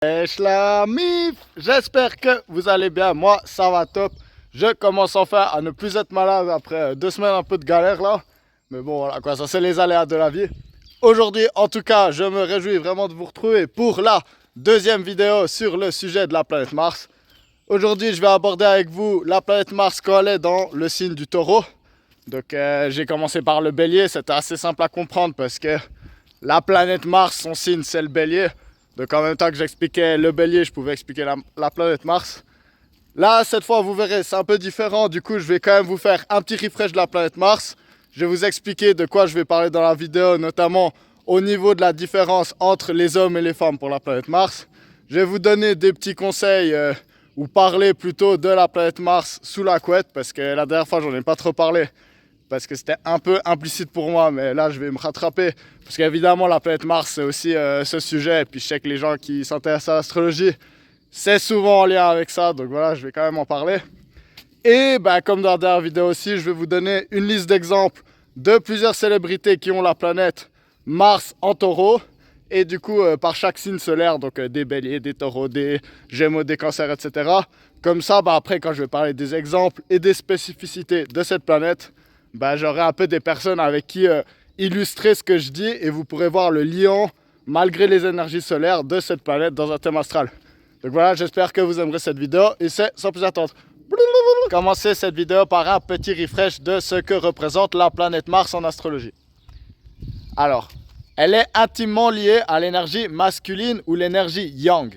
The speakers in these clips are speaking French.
Wesh la mif, j'espère que vous allez bien, moi ça va top. Je commence enfin à ne plus être malade après 2 semaines un peu de galère là. Mais bon voilà quoi, ça c'est les aléas de la vie. Aujourd'hui en tout cas, je me réjouis vraiment de vous retrouver pour la deuxième vidéo sur le sujet de la planète Mars. Aujourd'hui je vais aborder avec vous la planète Mars quand elle est dans le signe du Taureau. Donc j'ai commencé par le Bélier, c'était assez simple à comprendre parce que la planète Mars, son signe c'est le Bélier. Donc en même temps que j'expliquais le Bélier, je pouvais expliquer la planète Mars. Là, cette fois, vous verrez, c'est un peu différent. Du coup, je vais quand même vous faire un petit refresh de la planète Mars. Je vais vous expliquer de quoi je vais parler dans la vidéo, notamment au niveau de la différence entre les hommes et les femmes pour la planète Mars. Je vais vous donner des petits conseils ou parler plutôt de la planète Mars sous la couette, parce que la dernière fois, j'en ai pas trop parlé. Parce que c'était un peu implicite pour moi, mais là je vais me rattraper. Parce qu'évidemment la planète Mars c'est aussi ce sujet, et puis je sais que les gens qui s'intéressent à l'astrologie, c'est souvent en lien avec ça, donc voilà, je vais quand même en parler. Et bah, comme dans la dernière vidéo aussi, je vais vous donner une liste d'exemples de plusieurs célébrités qui ont la planète Mars en taureau. Et du coup, par chaque signe solaire, donc des béliers, des taureaux, des gémeaux, des cancers, etc. Comme ça, bah, après quand je vais parler des exemples et des spécificités de cette planète, bah, j'aurai un peu des personnes avec qui illustrer ce que je dis et vous pourrez voir le lien, malgré les énergies solaires, de cette planète dans un thème astral. Donc voilà, j'espère que vous aimerez cette vidéo et c'est sans plus attendre. Commencer cette vidéo par un petit refresh de ce que représente la planète Mars en astrologie. Alors, elle est intimement liée à l'énergie masculine ou l'énergie yang.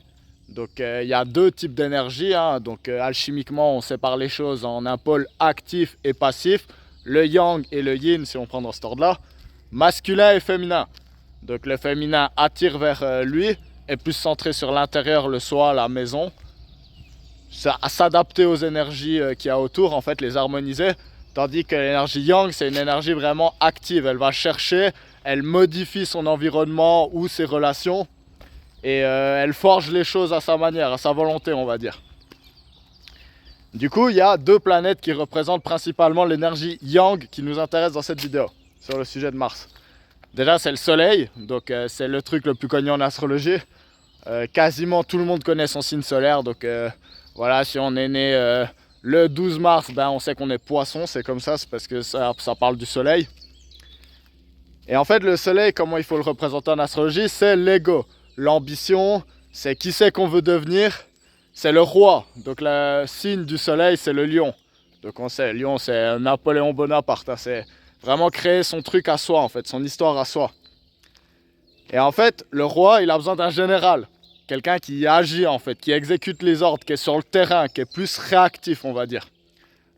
Donc il y a deux types d'énergie, hein. Donc alchimiquement on sépare les choses en un pôle actif et passif. Le yang et le yin, si on prend dans cet ordre-là, masculin et féminin. Donc le féminin attire vers lui, est plus centré sur l'intérieur, le soi, la maison. À s'adapter aux énergies qu'il y a autour, en fait, les harmoniser. Tandis que l'énergie yang, c'est une énergie vraiment active. Elle va chercher, elle modifie son environnement ou ses relations. Et elle forge les choses à sa manière, à sa volonté, on va dire. Du coup, il y a deux planètes qui représentent principalement l'énergie yang qui nous intéresse dans cette vidéo, sur le sujet de Mars. Déjà, c'est le Soleil, donc c'est le truc le plus connu en astrologie. Quasiment tout le monde connaît son signe solaire, donc voilà, si on est né le 12 mars, ben, on sait qu'on est Poisson, c'est comme ça, c'est parce que ça parle du Soleil. Et en fait, le Soleil, comment il faut le représenter en astrologie, c'est l'ego, l'ambition, c'est qui c'est qu'on veut devenir. C'est le roi, donc le signe du soleil c'est le lion. Donc on sait, lion c'est Napoléon Bonaparte, hein. C'est vraiment créer son truc à soi en fait, son histoire à soi. Et en fait, le roi il a besoin d'un général, quelqu'un qui agit en fait, qui exécute les ordres, qui est sur le terrain, qui est plus réactif on va dire.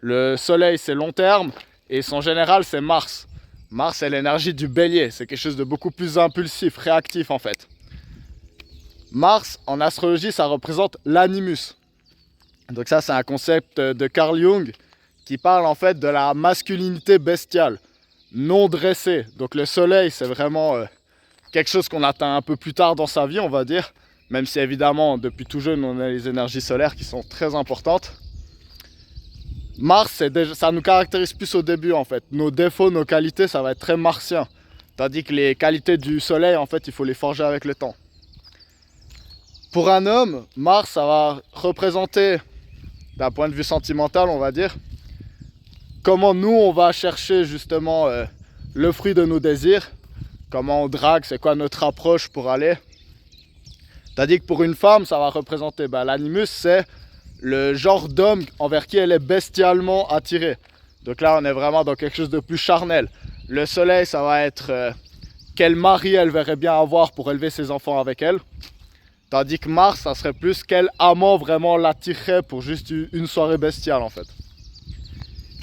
Le soleil c'est long terme et son général c'est Mars. Mars c'est l'énergie du bélier, c'est quelque chose de beaucoup plus impulsif, réactif en fait. Mars, en astrologie, ça représente l'animus. Donc ça, c'est un concept de Carl Jung qui parle en fait de la masculinité bestiale, non dressée. Donc le soleil, c'est vraiment quelque chose qu'on atteint un peu plus tard dans sa vie, on va dire. Même si évidemment, depuis tout jeune, on a les énergies solaires qui sont très importantes. Mars, ça nous caractérise plus au début en fait. Nos défauts, nos qualités, ça va être très martien. Tandis que les qualités du soleil, en fait, il faut les forger avec le temps. Pour un homme, Mars, ça va représenter, d'un point de vue sentimental, on va dire, comment nous, on va chercher justement le fruit de nos désirs, comment on drague, c'est quoi notre approche pour aller. Tandis que pour une femme, ça va représenter, l'animus, c'est le genre d'homme envers qui elle est bestialement attirée. Donc là, on est vraiment dans quelque chose de plus charnel. Le soleil, ça va être quel mari elle verrait bien avoir pour élever ses enfants avec elle. Tandis que Mars, ça serait plus quel amant vraiment l'attirerait pour juste une soirée bestiale en fait.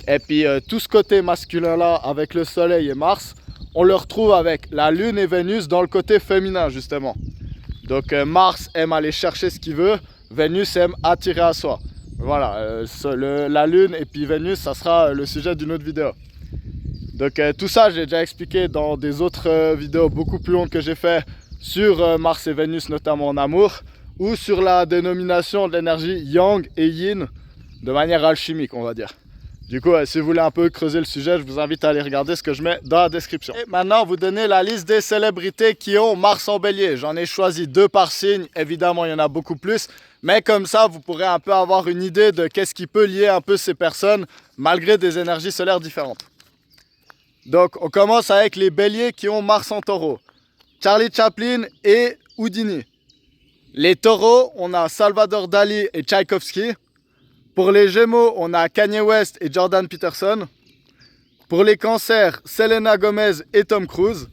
Et puis tout ce côté masculin là avec le soleil et Mars, on le retrouve avec la Lune et Vénus dans le côté féminin justement. Donc Mars aime aller chercher ce qu'il veut, Vénus aime attirer à soi. Voilà, la Lune et puis Vénus, ça sera le sujet d'une autre vidéo. Donc tout ça, j'ai déjà expliqué dans des autres vidéos beaucoup plus longues que j'ai fait sur Mars et Vénus, notamment en amour, ou sur la dénomination de l'énergie Yang et Yin de manière alchimique, on va dire. Du coup, si vous voulez un peu creuser le sujet, je vous invite à aller regarder ce que je mets dans la description. Et maintenant, vous donnez la liste des célébrités qui ont Mars en bélier. J'en ai choisi 2 par signe. Évidemment, il y en a beaucoup plus. Mais comme ça, vous pourrez un peu avoir une idée de qu'est-ce qui peut lier un peu ces personnes malgré des énergies solaires différentes. Donc, on commence avec les béliers qui ont Mars en taureau. Charlie Chaplin et Houdini. Les taureaux, on a Salvador Dali et Tchaïkovski. Pour les Gémeaux, on a Kanye West et Jordan Peterson. Pour les Cancers, Selena Gomez et Tom Cruise.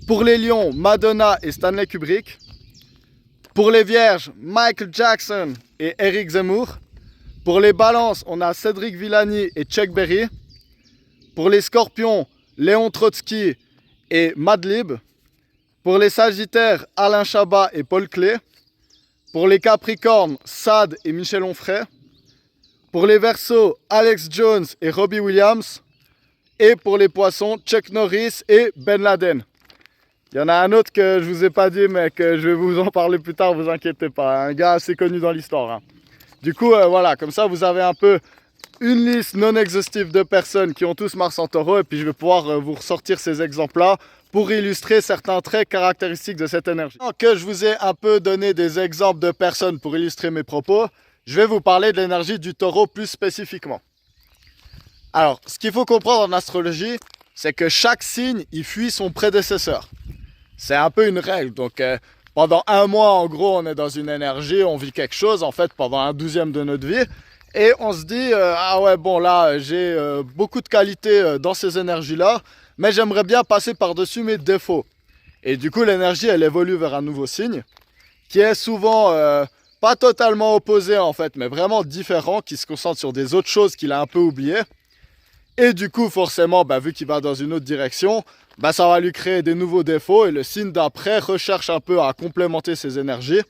Pour les Lions, Madonna et Stanley Kubrick. Pour les Vierges, Michael Jackson et Eric Zemmour. Pour les Balances, on a Cédric Villani et Chuck Berry. Pour les Scorpions, Léon Trotsky et Madlib. Pour les Sagittaires, Alain Chabat et Paul Klee. Pour les Capricornes, Sade et Michel Onfray. Pour les Verseaux, Alex Jones et Robbie Williams. Et pour les Poissons, Chuck Norris et Ben Laden. Il y en a un autre que je vous ai pas dit, mais que je vais vous en parler plus tard, vous inquiétez pas. Un gars assez connu dans l'histoire. Hein. Du coup, voilà, comme ça, vous avez un peu une liste non exhaustive de personnes qui ont tous Mars en taureau. Et puis, je vais pouvoir vous ressortir ces exemples-là pour illustrer certains traits caractéristiques de cette énergie. Que je vous ai un peu donné des exemples de personnes pour illustrer mes propos, je vais vous parler de l'énergie du taureau plus spécifiquement. Alors, ce qu'il faut comprendre en astrologie, c'est que chaque signe, il fuit son prédécesseur. C'est un peu une règle. Donc, pendant un mois, en gros, on est dans une énergie, on vit quelque chose, en fait, pendant 1/12 de notre vie. Et on se dit, ah ouais, bon, là, j'ai beaucoup de qualités dans ces énergies-là, mais j'aimerais bien passer par-dessus mes défauts. Et du coup, l'énergie, elle évolue vers un nouveau signe, qui est souvent pas totalement opposé, en fait, mais vraiment différent, qui se concentre sur des autres choses qu'il a un peu oubliées. Et du coup, forcément, vu qu'il va dans une autre direction, ça va lui créer des nouveaux défauts et le signe d'après recherche un peu à complémenter ses énergies.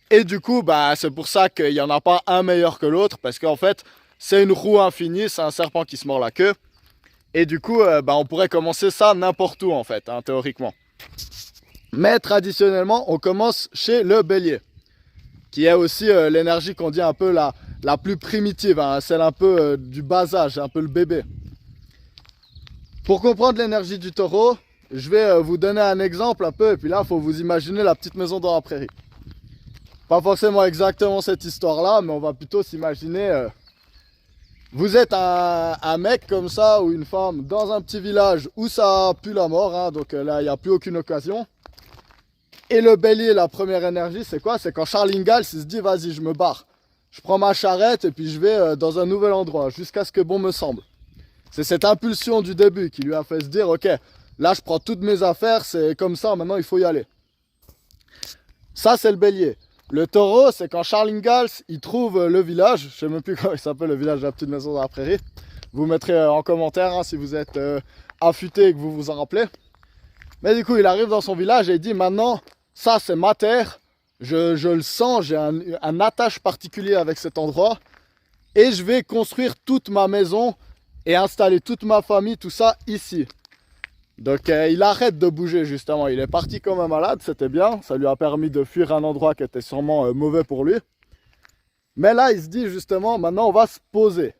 Et du coup, c'est pour ça qu'il n'y en a pas un meilleur que l'autre, parce qu'en fait, c'est une roue infinie, c'est un serpent qui se mord la queue. Et du coup, on pourrait commencer ça n'importe où, en fait, hein, théoriquement. Mais traditionnellement, on commence chez le bélier, qui est aussi l'énergie qu'on dit un peu la plus primitive, hein, celle un peu du bas âge, un peu le bébé. Pour comprendre l'énergie du taureau, je vais vous donner un exemple un peu, et puis là, il faut vous imaginer la petite maison dans la prairie. Pas forcément exactement cette histoire-là, mais on va plutôt s'imaginer... vous êtes un mec comme ça, ou une femme, dans un petit village où ça pue la mort, hein, donc là, il n'y a plus aucune occasion. Et le bélier, la première énergie, c'est quoi? C'est quand Charles Ingalls, il se dit, vas-y, je me barre. Je prends ma charrette et puis je vais dans un nouvel endroit, jusqu'à ce que bon me semble. C'est cette impulsion du début qui lui a fait se dire, ok, là je prends toutes mes affaires, c'est comme ça, maintenant il faut y aller. Ça, c'est le bélier. Le taureau, c'est quand Charles Ingalls, il trouve le village, je sais même plus comment il s'appelle, le village de la petite maison dans la prairie. Vous mettrez en commentaire hein, si vous êtes affûté et que vous vous en rappelez. Mais du coup, il arrive dans son village et il dit, maintenant, ça c'est ma terre, je le sens, j'ai un attache particulier avec cet endroit. Et je vais construire toute ma maison et installer toute ma famille, tout ça ici. Donc il arrête de bouger justement, il est parti comme un malade, c'était bien, ça lui a permis de fuir un endroit qui était sûrement mauvais pour lui. Mais là il se dit justement, maintenant on va se poser,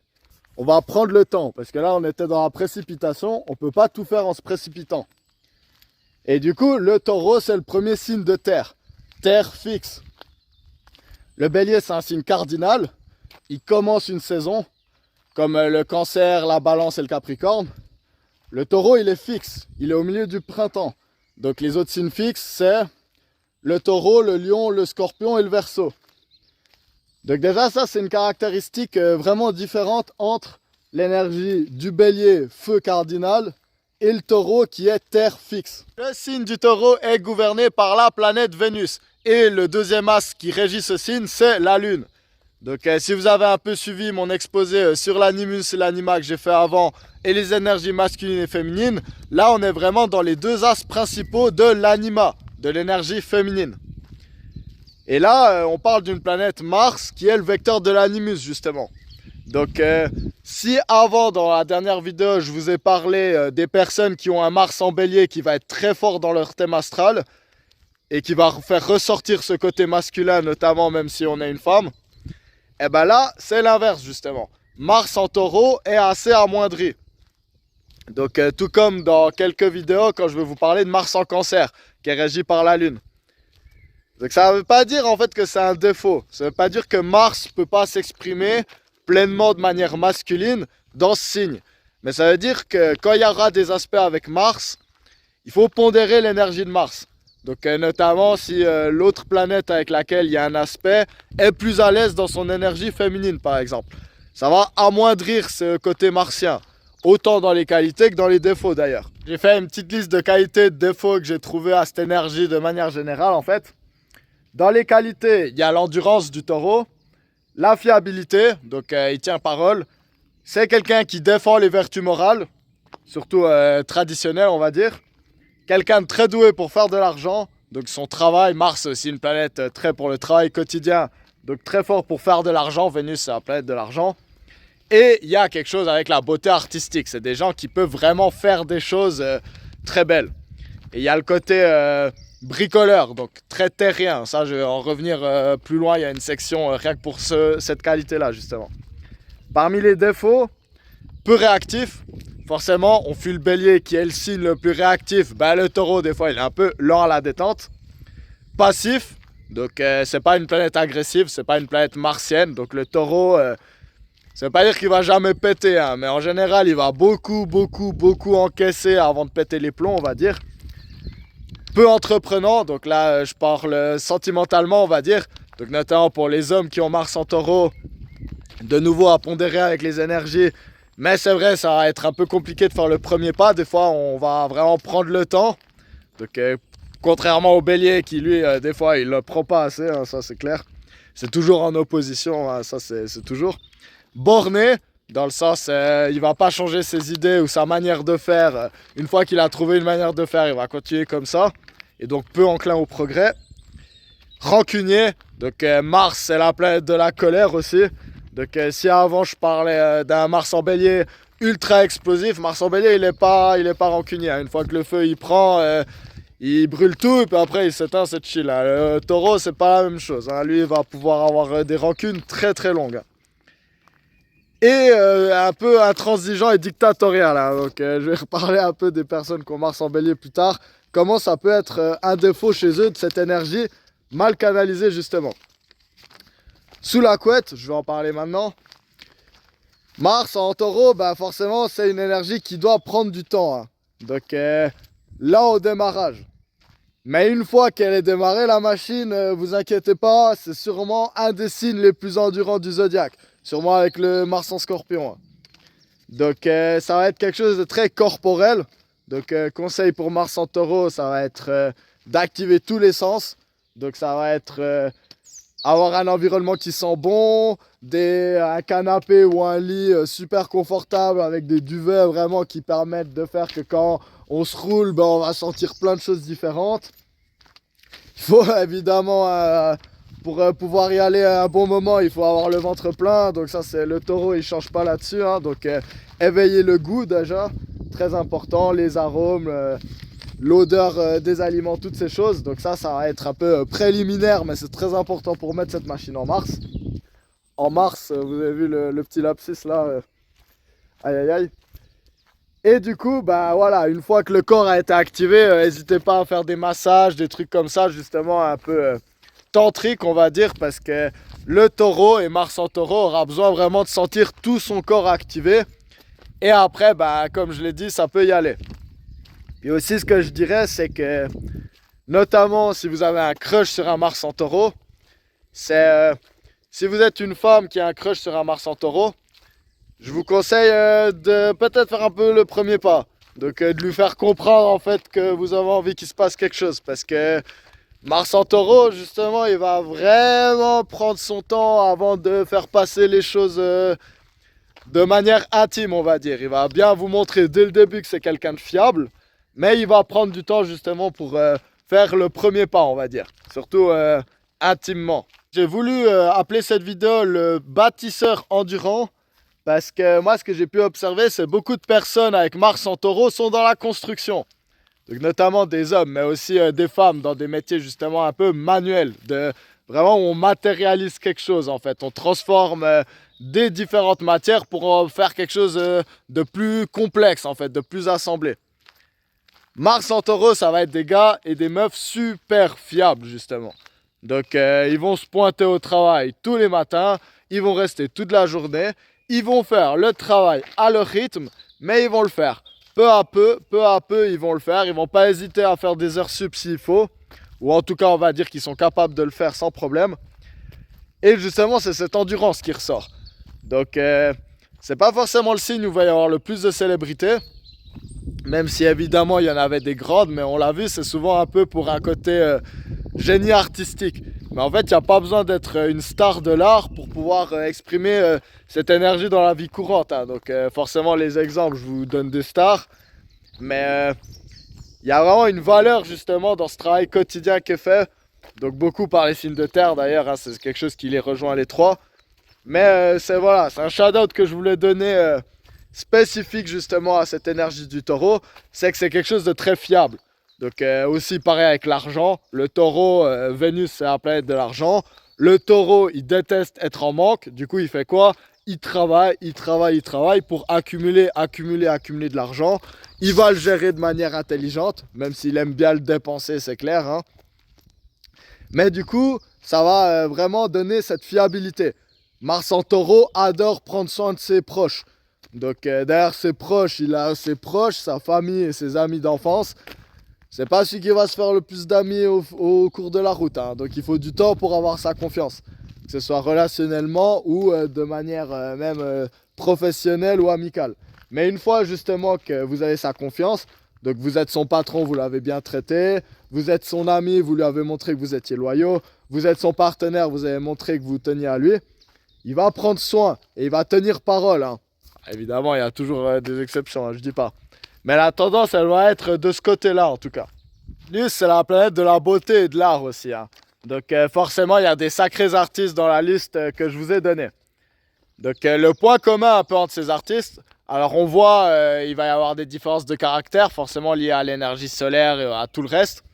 on va prendre le temps, parce que là on était dans la précipitation, on ne peut pas tout faire en se précipitant. Et du coup le taureau c'est le premier signe de terre, terre fixe. Le bélier c'est un signe cardinal, il commence une saison, comme le cancer, la balance et le capricorne. Le taureau, il est fixe, il est au milieu du printemps. Donc les autres signes fixes, c'est le taureau, le lion, le scorpion et le verseau. Donc déjà, ça, c'est une caractéristique vraiment différente entre l'énergie du bélier, feu cardinal, et le taureau qui est terre fixe. Le signe du taureau est gouverné par la planète Vénus. Et le deuxième astre qui régit ce signe, c'est la lune. Donc si vous avez un peu suivi mon exposé sur l'animus et l'anima que j'ai fait avant et les énergies masculines et féminines, là on est vraiment dans les deux astres principaux de l'anima, de l'énergie féminine. Et là on parle d'une planète Mars qui est le vecteur de l'animus justement. Donc si avant dans la dernière vidéo je vous ai parlé des personnes qui ont un Mars en bélier qui va être très fort dans leur thème astral et qui va faire ressortir ce côté masculin notamment même si on est une femme, et bien là, c'est l'inverse justement. Mars en taureau est assez amoindri. Donc tout comme dans quelques vidéos quand je vais vous parler de Mars en cancer, qui est régi par la Lune. Donc ça ne veut pas dire en fait que c'est un défaut. Ça ne veut pas dire que Mars ne peut pas s'exprimer pleinement de manière masculine dans ce signe. Mais ça veut dire que quand il y aura des aspects avec Mars, il faut pondérer l'énergie de Mars. Donc notamment si l'autre planète avec laquelle il y a un aspect est plus à l'aise dans son énergie féminine par exemple. Ça va amoindrir ce côté martien, autant dans les qualités que dans les défauts d'ailleurs. J'ai fait une petite liste de qualités et de défauts que j'ai trouvées à cette énergie de manière générale en fait. Dans les qualités, il y a l'endurance du taureau, la fiabilité, donc il tient parole. C'est quelqu'un qui défend les vertus morales, surtout traditionnelles on va dire. Quelqu'un de très doué pour faire de l'argent, donc son travail, Mars c'est aussi une planète très pour le travail quotidien, donc très fort pour faire de l'argent, Vénus c'est la planète de l'argent. Et il y a quelque chose avec la beauté artistique, c'est des gens qui peuvent vraiment faire des choses très belles. Et il y a le côté bricoleur, donc très terrien, ça je vais en revenir plus loin, il y a une section rien que pour cette qualité-là justement. Parmi les défauts, peu réactif. Forcément, on fuit le bélier qui est le signe le plus réactif. Ben, le taureau, des fois, il est un peu lent à la détente. Passif, donc c'est pas une planète agressive, c'est pas une planète martienne. Donc le taureau, ça veut pas dire qu'il va jamais péter, hein, mais en général, il va beaucoup encaisser avant de péter les plombs, on va dire. Peu entreprenant, donc là, je parle sentimentalement, on va dire. Donc notamment pour les hommes qui ont Mars en taureau, de nouveau à pondérer avec les énergies. Mais c'est vrai, ça va être un peu compliqué de faire le premier pas. Des fois, on va vraiment prendre le temps. Donc, contrairement au bélier qui, lui, des fois, il ne le prend pas assez, hein, ça c'est clair. C'est toujours en opposition, hein, ça c'est toujours. Borné, dans le sens, il ne va pas changer ses idées ou sa manière de faire. Une fois qu'il a trouvé une manière de faire, il va continuer comme ça. Et donc, peu enclin au progrès. Rancunier, donc Mars, c'est la planète de la colère aussi. Donc si avant je parlais d'un Mars en bélier ultra explosif, Mars en bélier il est pas rancunier. Une fois que le feu il prend, il brûle tout et puis après il s'éteint, c'est chill. Le taureau c'est pas la même chose. Lui il va pouvoir avoir des rancunes très longues. Et un peu intransigeant et dictatorial. Donc je vais reparler un peu des personnes qui ont Mars en bélier plus tard. Comment ça peut être un défaut chez eux de cette énergie mal canalisée justement. Sous la couette, je vais en parler maintenant. Mars en taureau, bah forcément, c'est une énergie qui doit prendre du temps. Hein. Donc là, au démarrage. Mais une fois qu'elle est démarrée, la machine, vous inquiétez pas, c'est sûrement un des signes les plus endurants du zodiaque. Sûrement avec le Mars en scorpion. Hein. Donc ça va être quelque chose de très corporel. Donc conseil pour Mars en taureau, ça va être d'activer tous les sens. Donc ça va être... avoir un environnement qui sent bon, un canapé ou un lit super confortable avec des duvets vraiment qui permettent de faire que quand on se roule, ben, on va sentir plein de choses différentes. Il faut évidemment, pour pouvoir y aller à un bon moment, il faut avoir le ventre plein. Donc ça, c'est le taureau, il ne change pas là-dessus. Hein. Donc éveiller le goût déjà, très important, les arômes. L'odeur des aliments, toutes ces choses. Donc ça va être un peu préliminaire, mais c'est très important pour mettre cette machine en Mars. En Mars, vous avez vu le petit lapsus là. Aïe. Et du coup, bah voilà, une fois que le corps a été activé, n'hésitez pas à faire des massages, des trucs comme ça, justement un peu tantrique, on va dire, parce que le taureau et Mars en taureau aura besoin vraiment de sentir tout son corps activé. Et après, bah, comme je l'ai dit, ça peut y aller. Et aussi ce que je dirais, c'est que notamment si vous avez un crush sur un Mars en taureau, c'est si vous êtes une femme qui a un crush sur un Mars en taureau, je vous conseille de peut-être faire un peu le premier pas. Donc de lui faire comprendre en fait que vous avez envie qu'il se passe quelque chose. Parce que Mars en taureau, justement, il va vraiment prendre son temps avant de faire passer les choses de manière intime, on va dire. Il va bien vous montrer dès le début que c'est quelqu'un de fiable. Mais il va prendre du temps justement pour faire le premier pas, on va dire. Surtout intimement. J'ai voulu appeler cette vidéo le bâtisseur endurant. Parce que moi, ce que j'ai pu observer, c'est beaucoup de personnes avec Mars en taureau sont dans la construction. Donc, notamment des hommes, mais aussi des femmes dans des métiers justement un peu manuels. De vraiment où on matérialise quelque chose en fait. On transforme des différentes matières pour en faire quelque chose de plus complexe en fait, de plus assemblé. Mars en taureau, ça va être des gars et des meufs super fiables justement. Donc ils vont se pointer au travail tous les matins, ils vont rester toute la journée, ils vont faire le travail à leur rythme, mais ils vont le faire peu à peu, ils vont le faire. Ils vont pas hésiter à faire des heures sup s'il faut, ou en tout cas on va dire qu'ils sont capables de le faire sans problème. Et justement c'est cette endurance qui ressort. Donc c'est pas forcément le signe où il va y avoir le plus de célébrités, même si évidemment il y en avait des grandes, mais on l'a vu, c'est souvent un peu pour un côté génie artistique. Mais en fait, il n'y a pas besoin d'être une star de l'art pour pouvoir exprimer cette énergie dans la vie courante. Hein. Donc forcément, les exemples, je vous donne des stars. Mais il y a vraiment une valeur justement dans ce travail quotidien qui est fait. Donc beaucoup par les signes de terre d'ailleurs, hein, c'est quelque chose qui les rejoint les trois. Mais c'est voilà, c'est un shout-out que je voulais donner spécifique justement à cette énergie du taureau. C'est que c'est quelque chose de très fiable. Donc aussi pareil avec l'argent, le taureau, Vénus c'est la planète de l'argent, le taureau il déteste être en manque, du coup il fait quoi? Il travaille pour accumuler de l'argent, il va le gérer de manière intelligente, même s'il aime bien le dépenser c'est clair, hein. Mais du coup ça va vraiment donner cette fiabilité. Mars en taureau adore prendre soin de ses proches, donc derrière ses proches il a ses proches, sa famille et ses amis d'enfance. C'est pas celui qui va se faire le plus d'amis au cours de la route, hein. Donc il faut du temps pour avoir sa confiance. Que ce soit relationnellement ou de manière même professionnelle ou amicale. Mais une fois justement que vous avez sa confiance, donc vous êtes son patron, vous l'avez bien traité, vous êtes son ami, vous lui avez montré que vous étiez loyaux, vous êtes son partenaire, vous avez montré que vous teniez à lui, il va prendre soin et il va tenir parole, hein. Évidemment, il y a toujours des exceptions, hein, je dis pas. Mais la tendance, elle va être de ce côté-là, en tout cas. Vénus, c'est la planète de la beauté et de l'art aussi, hein. Donc forcément, il y a des sacrés artistes dans la liste que je vous ai donnée. Donc le point commun un peu entre ces artistes, alors on voit, il va y avoir des différences de caractère, forcément liées à l'énergie solaire et à tout le reste.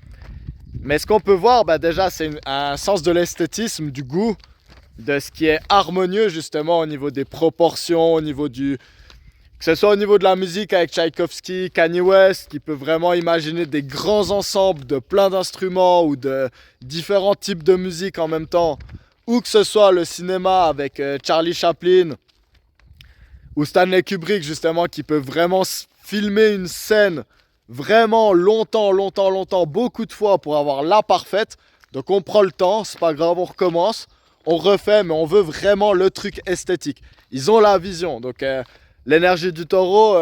Mais ce qu'on peut voir, bah, déjà, c'est un sens de l'esthétisme, du goût, de ce qui est harmonieux justement au niveau des proportions, au niveau du... Que ce soit au niveau de la musique avec Tchaïkovski, Kanye West, qui peut vraiment imaginer des grands ensembles de plein d'instruments ou de différents types de musique en même temps. Ou que ce soit le cinéma avec Charlie Chaplin ou Stanley Kubrick justement, qui peut vraiment filmer une scène vraiment longtemps, beaucoup de fois pour avoir la parfaite. Donc on prend le temps, c'est pas grave, on recommence, on refait, mais on veut vraiment le truc esthétique. Ils ont la vision, donc... l'énergie du taureau,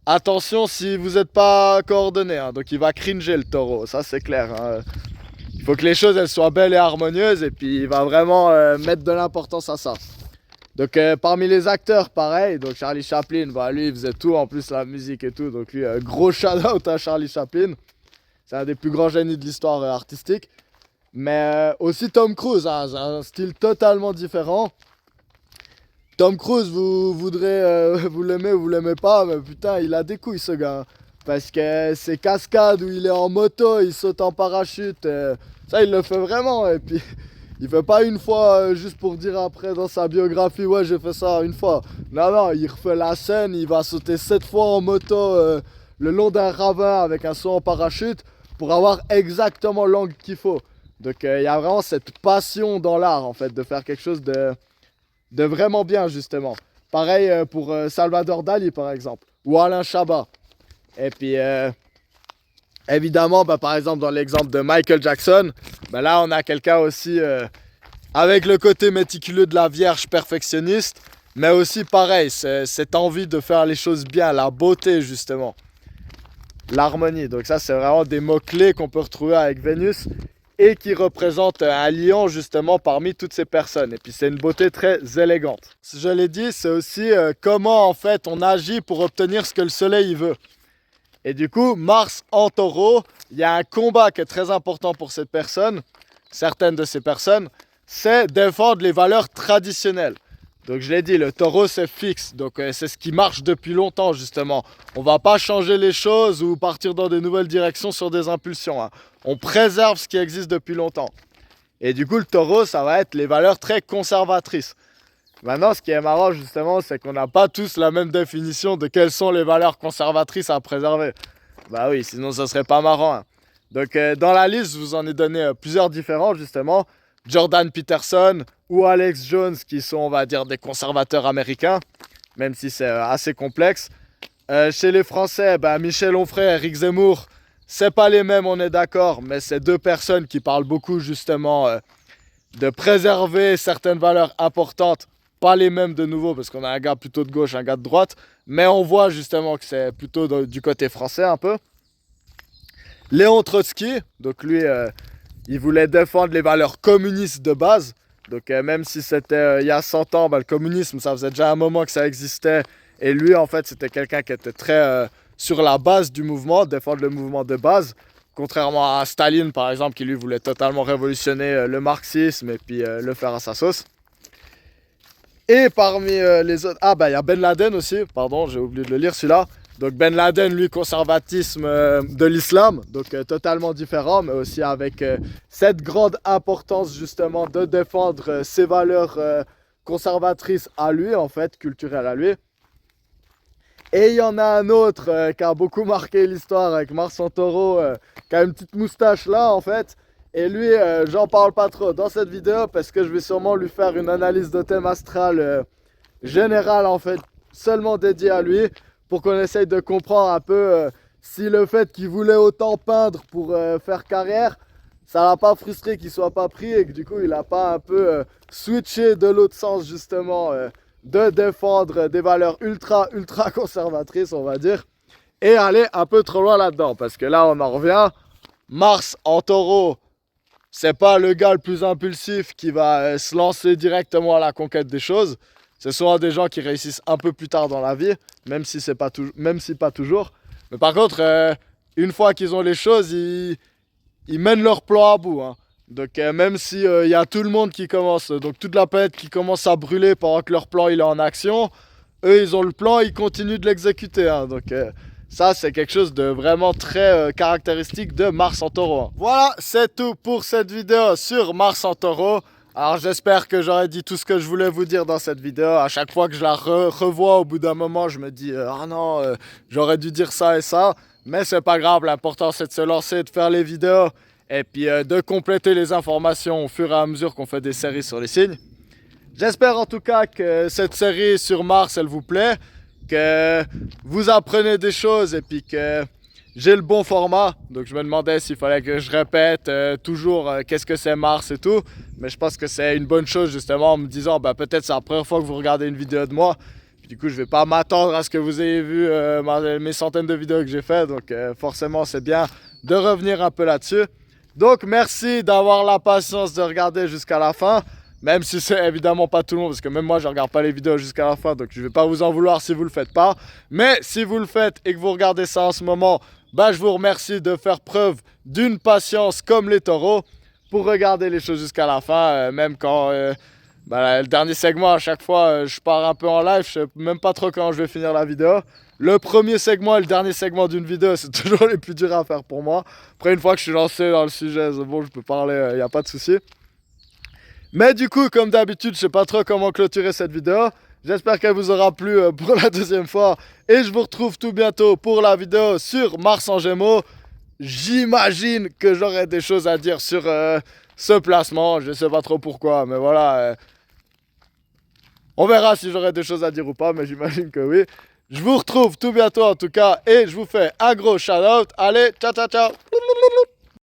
attention si vous n'êtes pas coordonné, hein, donc il va cringer le taureau, ça c'est clair, hein. Il faut que les choses elles soient belles et harmonieuses et puis il va vraiment mettre de l'importance à ça. Donc parmi les acteurs pareil, donc Charlie Chaplin, bah, lui il faisait tout, en plus la musique et tout, donc lui gros shout out à Charlie Chaplin. C'est un des plus grands génies de l'histoire artistique. Mais aussi Tom Cruise, hein, c'est un style totalement différent. Tom Cruise, vous voudrez, vous l'aimez ou vous l'aimez pas, mais putain, il a des couilles ce gars. Parce que ces cascades où il est en moto, il saute en parachute, ça il le fait vraiment. Et puis, il fait pas une fois juste pour dire après dans sa biographie, ouais j'ai fait ça une fois. Non, il refait la scène, il va sauter 7 fois en moto le long d'un ravin avec un saut en parachute pour avoir exactement l'angle qu'il faut. Donc il y a vraiment cette passion dans l'art en fait, de faire quelque chose de vraiment bien justement. Pareil pour Salvador Dali par exemple, ou Alain Chabat. Et puis évidemment, bah, par exemple dans l'exemple de Michael Jackson, bah, là on a quelqu'un aussi avec le côté méticuleux de la Vierge perfectionniste, mais aussi pareil, cette envie de faire les choses bien, la beauté justement, l'harmonie. Donc ça c'est vraiment des mots-clés qu'on peut retrouver avec Vénus et qui représente un lion justement parmi toutes ces personnes. Et puis c'est une beauté très élégante. Je l'ai dit, c'est aussi comment en fait on agit pour obtenir ce que le soleil veut. Et du coup, Mars en taureau, il y a un combat qui est très important pour cette personne, certaines de ces personnes, c'est défendre les valeurs traditionnelles. Donc je l'ai dit, le taureau c'est fixe, donc c'est ce qui marche depuis longtemps justement. On va pas changer les choses ou partir dans de nouvelles directions sur des impulsions, hein. On préserve ce qui existe depuis longtemps. Et du coup, le taureau, ça va être les valeurs très conservatrices. Maintenant, ce qui est marrant, justement, c'est qu'on n'a pas tous la même définition de quelles sont les valeurs conservatrices à préserver. Bah oui, sinon ça serait pas marrant, hein. Donc, dans la liste, je vous en ai donné plusieurs différents, justement. Jordan Peterson ou Alex Jones, qui sont, on va dire, des conservateurs américains, même si c'est assez complexe. Chez les Français, Michel Onfray et Éric Zemmour, c'est pas les mêmes, on est d'accord, mais c'est deux personnes qui parlent beaucoup, justement, de préserver certaines valeurs importantes. Pas les mêmes de nouveau, parce qu'on a un gars plutôt de gauche, un gars de droite, mais on voit justement que c'est plutôt du côté français un peu. Léon Trotsky, donc lui, il voulait défendre les valeurs communistes de base. Donc même si c'était il y a 100 ans, le communisme, ça faisait déjà un moment que ça existait. Et lui, en fait, c'était quelqu'un qui était très sur la base du mouvement, défendre le mouvement de base. Contrairement à Staline, par exemple, qui lui voulait totalement révolutionner le marxisme et puis le faire à sa sauce. Et parmi les autres... Ah, il y a Ben Laden aussi, pardon, j'ai oublié de le lire celui-là. Donc Ben Laden, lui, conservatisme de l'islam, donc totalement différent, mais aussi avec cette grande importance justement de défendre ses valeurs conservatrices à lui, en fait, culturelles à lui. Et il y en a un autre qui a beaucoup marqué l'histoire avec Mars en taureau, qui a une petite moustache là, en fait. Et lui, j'en parle pas trop dans cette vidéo parce que je vais sûrement lui faire une analyse de thème astral générale, en fait, seulement dédiée à lui, pour qu'on essaye de comprendre un peu si le fait qu'il voulait autant peindre pour faire carrière, ça l'a pas frustré qu'il soit pas pris et que du coup il a pas un peu switché de l'autre sens justement de défendre des valeurs ultra conservatrices, on va dire, et aller un peu trop loin là-dedans. Parce que là on en revient, Mars en taureau, c'est pas le gars le plus impulsif qui va se lancer directement à la conquête des choses. C'est souvent des gens qui réussissent un peu plus tard dans la vie, même si pas toujours. Mais par contre, une fois qu'ils ont les choses, ils mènent leur plan à bout, hein. Donc même si y a tout le monde qui commence, donc toute la planète qui commence à brûler pendant que leur plan il est en action, eux ils ont le plan, ils continuent de l'exécuter, hein. Donc ça c'est quelque chose de vraiment très caractéristique de Mars en taureau, hein. Voilà, c'est tout pour cette vidéo sur Mars en taureau. Alors j'espère que j'aurais dit tout ce que je voulais vous dire dans cette vidéo. À chaque fois que je la revois, au bout d'un moment, je me dis ah non, j'aurais dû dire ça et ça. Mais c'est pas grave, l'important c'est de se lancer, de faire les vidéos et puis de compléter les informations au fur et à mesure qu'on fait des séries sur les signes. J'espère en tout cas que cette série sur Mars, elle vous plaît, que vous apprenez des choses et puis que j'ai le bon format. Donc je me demandais s'il fallait que je répète toujours qu'est-ce que c'est Mars et tout. Mais je pense que c'est une bonne chose justement en me disant peut-être c'est la première fois que vous regardez une vidéo de moi. Puis, du coup je vais pas m'attendre à ce que vous ayez vu mes centaines de vidéos que j'ai fait. Donc forcément c'est bien de revenir un peu là-dessus. Donc merci d'avoir la patience de regarder jusqu'à la fin. Même si c'est évidemment pas tout le monde, parce que même moi je regarde pas les vidéos jusqu'à la fin, donc je vais pas vous en vouloir si vous le faites pas. Mais si vous le faites et que vous regardez ça en ce moment, je vous remercie de faire preuve d'une patience comme les taureaux pour regarder les choses jusqu'à la fin, même quand le dernier segment, à chaque fois je pars un peu en live, je sais même pas trop quand je vais finir la vidéo. Le premier segment et le dernier segment d'une vidéo, c'est toujours les plus durs à faire pour moi. Après, une fois que je suis lancé dans le sujet, c'est bon, je peux parler, y a pas de souci. Mais du coup, comme d'habitude, je sais pas trop comment clôturer cette vidéo. J'espère qu'elle vous aura plu pour la deuxième fois. Et je vous retrouve tout bientôt pour la vidéo sur Mars en Gémeaux. J'imagine que j'aurai des choses à dire sur ce placement. Je sais pas trop pourquoi, mais voilà. On verra si j'aurai des choses à dire ou pas, mais j'imagine que oui. Je vous retrouve tout bientôt en tout cas. Et je vous fais un gros shout-out. Allez, ciao, ciao, ciao.